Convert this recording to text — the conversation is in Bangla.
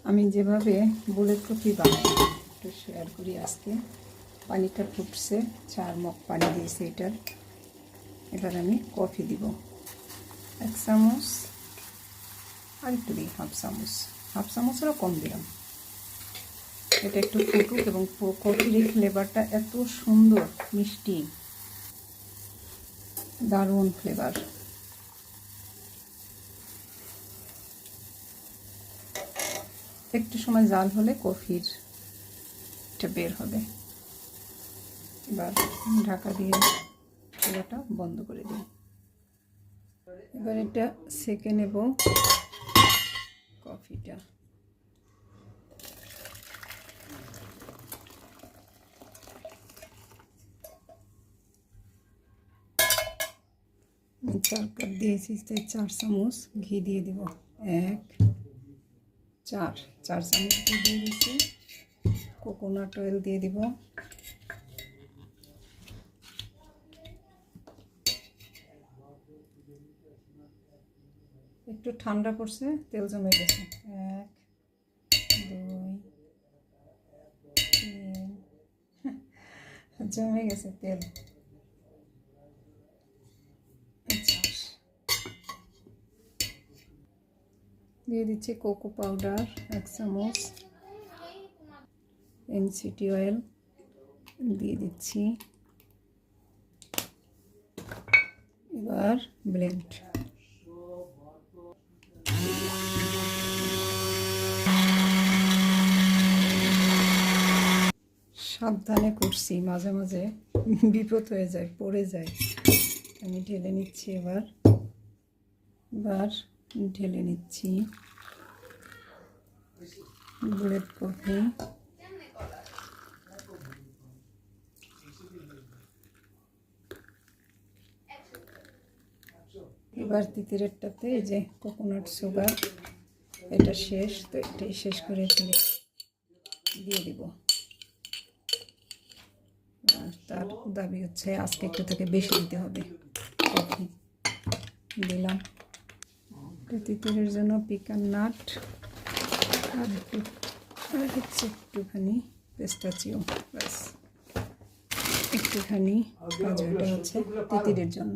আমি যেভাবে বুলেট কফি বানাই একটু শেয়ার করি আজকে। পানিটা ফুটছে, 4 মগ পানি দিয়েছি এটার। এবার আমি কফি দিব 1 চামচ, আর একটু দিই হাফ চামচেরও কম দিলাম। এটা একটু ফুটুক, এবং কফির এই ফ্লেভারটা এত সুন্দর, মিষ্টি, দারুণ ফ্লেভার। একটু সময় জাল হলে কফির এটা বের হবে। এবার ঢাকা দিয়ে চুলাটা বন্ধ করে দিই। এবার এটা সেকে নেব কফিটা। আমি 4 কাপ দিয়েছি, তাই 4 চামচ ঘি দিয়ে দিব। 4 চামচ ঘি দিয়ে দিচ্ছি। কোকোনাট অয়েল দিয়ে দিব। একটু ঠান্ডা পড়ছে, তেল জমে গেছে। 1 2 3 জমে গেছে তেল। দিয়ে দিচ্ছি কোকো পাউডার 1 চামচ, এমসিটি অয়েল দিয়ে দিচ্ছি। এবার ব্লেন্ড। সাবধানে করছি, মাঝে মাঝে বিপদ হয়ে যায়, পড়ে যায়। আমি ঢেলে নিচ্ছি। এবার ঢেলে নিচ্ছি বুলেট কফি। এবার তিতিরেরটাতে এই যে কোকোনাট সুগার, এটা শেষ, তো এটাই শেষ করে দিয়ে দিব। আর তার দাবি হচ্ছে আজকে একটু থেকে বেশি দিতে হবে কফি। দিলাম। তিতিরের জন্য পিকান নাট, আর হচ্ছে একটুখানি পেস্তাচিও, ব্যাস একটুখানি কাজু। এটা হচ্ছে তিতিরের জন্য।